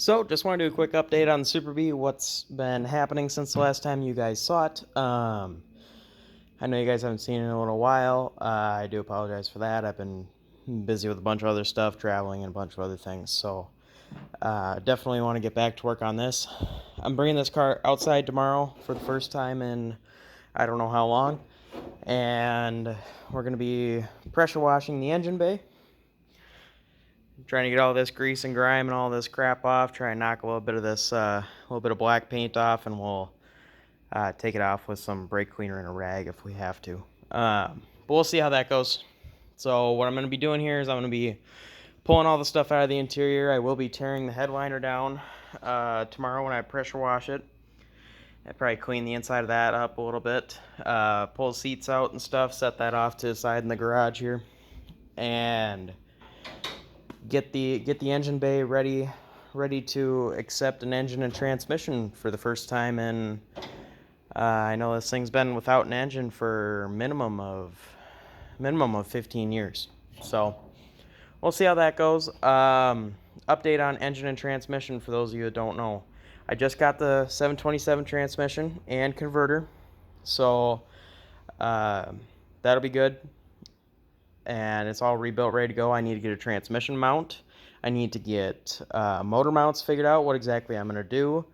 So, just want to do a quick update on the Super Bee, what's been happening since the last time you guys saw it. I know you guys haven't seen it in a little while. I do apologize for that. I've been busy with a bunch of other stuff, traveling, and a bunch of other things. So, definitely want to get back to work on this. I'm bringing this car outside tomorrow for the first time in I don't know how long. And we're going to be pressure washing the engine bay. Trying to get all this grease and grime and all this crap off. Try and knock a little bit of this, little bit of black paint off, and we'll take it off with some brake cleaner and a rag if we have to. But we'll see how that goes. So what I'm going to be doing here is I'm going to be pulling all the stuff out of the interior. I will be tearing the headliner down tomorrow when I pressure wash it. I'll probably clean the inside of that up a little bit. Pull the seats out and stuff. Set that off to the side in the garage here. And get the engine bay ready to accept an engine and transmission for the first time in I know this thing's been without an engine for minimum of 15 years. So we'll see how that goes. Update on engine and transmission for those of you that don't know. I just got the 727 transmission and converter, so that'll be good. And it's all rebuilt, ready to go. I need to get a transmission mount. I need to get motor mounts figured out, what exactly I'm going to do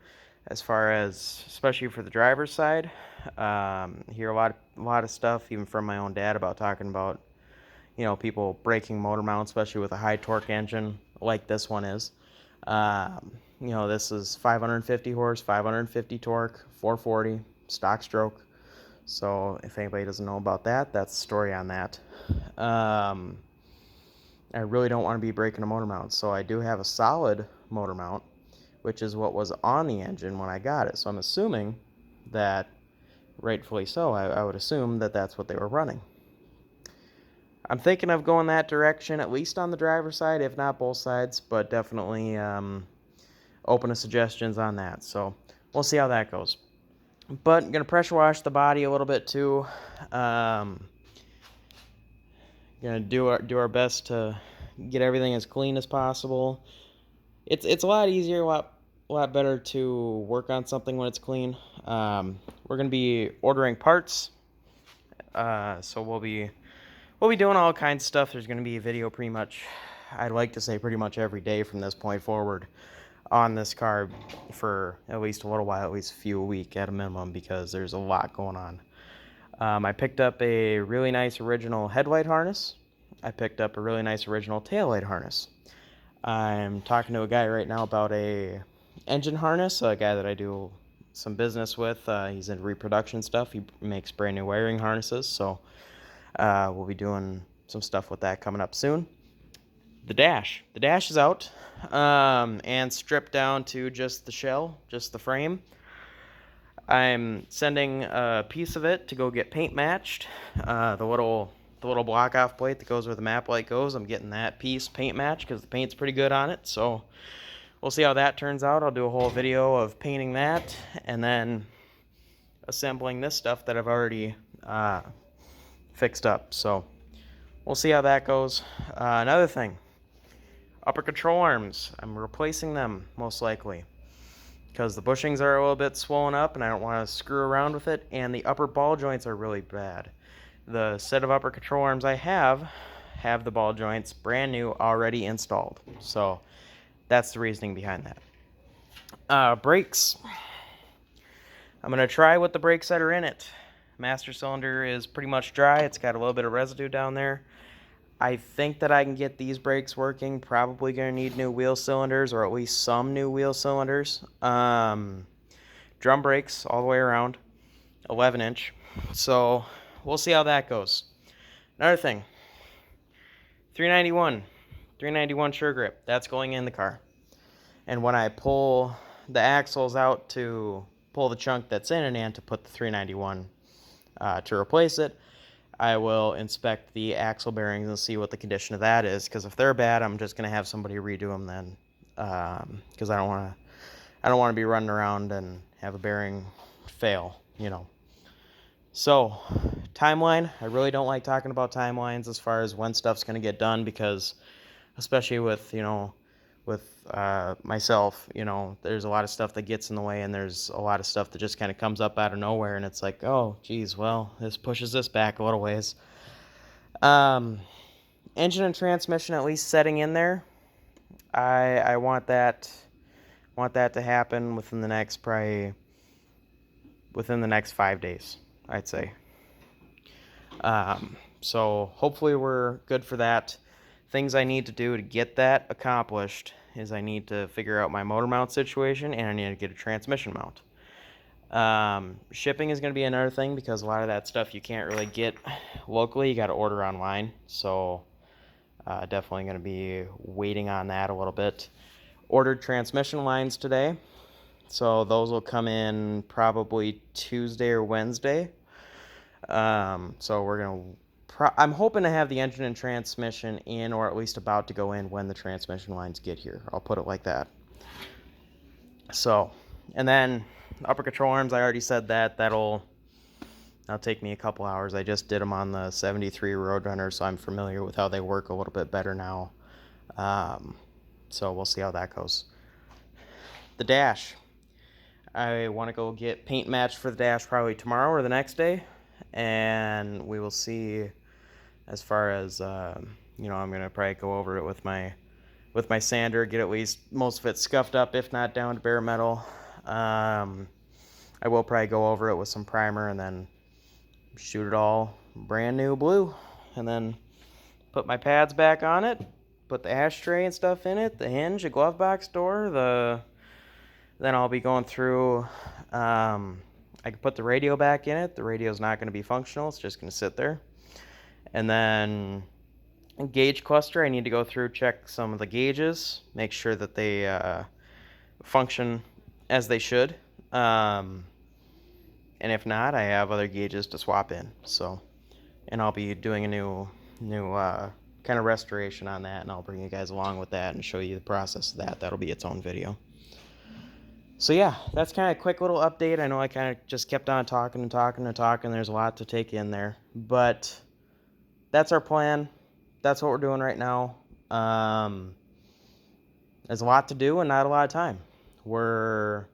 as far as, especially for the driver's side. Hear a lot of stuff, even from my own dad, about talking about, people breaking motor mounts, especially with a high torque engine like this one is. This is 550 horse, 550 torque, 440, stock stroke. So if anybody doesn't know about that, that's the story on that. I really don't want to be breaking a motor mount, so I do have a solid motor mount, which is what was on the engine when I got it. So I'm assuming that, rightfully so, I would assume that that's what they were running. I'm thinking of going that direction, at least on the driver's side, if not both sides, but definitely open to suggestions on that. So we'll see how that goes. But I'm going to pressure wash the body a little bit too. Going to do our best to get everything as clean as possible. It's a lot easier, a lot better to work on something when it's clean. We're going to be ordering parts. So we'll be doing all kinds of stuff. There's going to be a video pretty much, I'd like to say pretty much every day from this point forward on this car for at least a little while, at least a few a week at a minimum, because there's a lot going on. I picked up a really nice original headlight harness. I picked up a really nice original taillight harness. I'm talking to a guy right now about a engine harness, a guy that I do some business with. He's in reproduction stuff. He makes brand new wiring harnesses, so we'll be doing some stuff with that coming up soon. The dash is out and stripped down to just the shell, just the frame. I'm sending a piece of it to go get paint matched. The little block off plate that goes where the map light goes, I'm getting that piece paint matched because the paint's pretty good on it. So we'll see how that turns out. I'll do a whole video of painting that and then assembling this stuff that I've already fixed up. So we'll see how that goes. Another thing, upper control arms. I'm replacing them most likely because the bushings are a little bit swollen up and I don't want to screw around with it, and the upper ball joints are really bad. The set of upper control arms I have the ball joints brand new, already installed. So that's the reasoning behind that. Brakes. I'm going to try with the brakes that are in it. Master cylinder is pretty much dry. It's got a little bit of residue down there. I think that I can get these brakes working. Probably going to need new wheel cylinders, or at least some new wheel cylinders. Drum brakes all the way around, 11-inch. So we'll see how that goes. Another thing, 391 sure grip. That's going in the car. And when I pull the axles out to pull the chunk that's in it and to put the 391 to replace it, I will inspect the axle bearings and see what the condition of that is, because if they're bad, I'm just going to have somebody redo them then, because I don't want to be running around and have a bearing fail, So, timeline, I really don't like talking about timelines as far as when stuff's going to get done, because especially with, myself. You know, there's a lot of stuff that gets in the way, and there's a lot of stuff that just kind of comes up out of nowhere, and it's like, oh, geez, well, this pushes this back a little ways. Engine and transmission at least setting in there. I want that to happen within the next 5 days, I'd say. So hopefully we're good for that. Things I need to do to get that accomplished is I need to figure out my motor mount situation, and I need to get a transmission mount. Shipping is going to be another thing, because a lot of that stuff you can't really get locally. You got to order online. So definitely going to be waiting on that a little bit. Ordered transmission lines today, so those will come in probably Tuesday or Wednesday. So we're gonna I'm hoping to have the engine and transmission in, or at least about to go in, when the transmission lines get here. I'll put it like that. So, and then upper control arms, I already said that'll take me a couple hours. I just did them on the 73 Roadrunner, so I'm familiar with how they work a little bit better now. So we'll see how that goes. The dash, I want to go get paint matched for the dash probably tomorrow or the next day, and we will see. As far as you know, I'm gonna probably go over it with my sander, get at least most of it scuffed up, if not down to bare metal. I will probably go over it with some primer and then shoot it all brand new blue, and then put my pads back on it, put the ashtray and stuff in it, the hinge, the glove box door, then I'll be going through. I can put the radio back in it. The radio's not going to be functional, it's just going to sit there. And then gauge cluster, I need to go through, check some of the gauges, make sure that they function as they should. And if not, I have other gauges to swap in. So, and I'll be doing a new kind of restoration on that, and I'll bring you guys along with that and show you the process of that. That'll be its own video. So yeah, that's kind of a quick little update. I know I kind of just kept on talking. There's a lot to take in there, but that's our plan. That's what we're doing right now. There's a lot to do and not a lot of time. We're,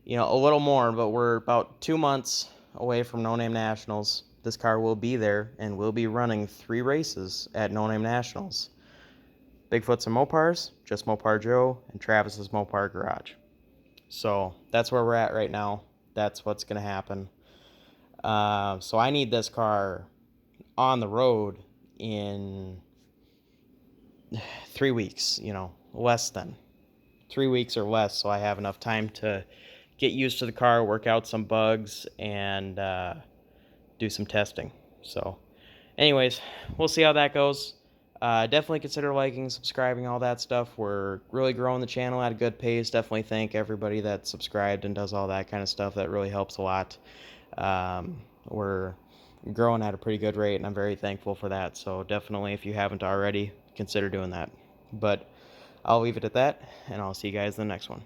a little more, but we're about 2 months away from No Name Nationals. This car will be there, and we'll be running 3 races at No Name Nationals. Bigfoot's and Mopar's, just Mopar Joe, and Travis's Mopar Garage. So that's where we're at right now. That's what's going to happen. So I need this car on the road in 3 weeks, less than 3 weeks or less, so I have enough time to get used to the car, work out some bugs, and do some testing. So anyways, we'll see how that goes. Definitely consider liking, subscribing, all that stuff. We're really growing the channel at a good pace. Definitely thank everybody that's subscribed and does all that kind of stuff. That really helps a lot. We're growing at a pretty good rate, and I'm very thankful for that. So definitely, if you haven't already, consider doing that. But I'll leave it at that, and I'll see you guys in the next one.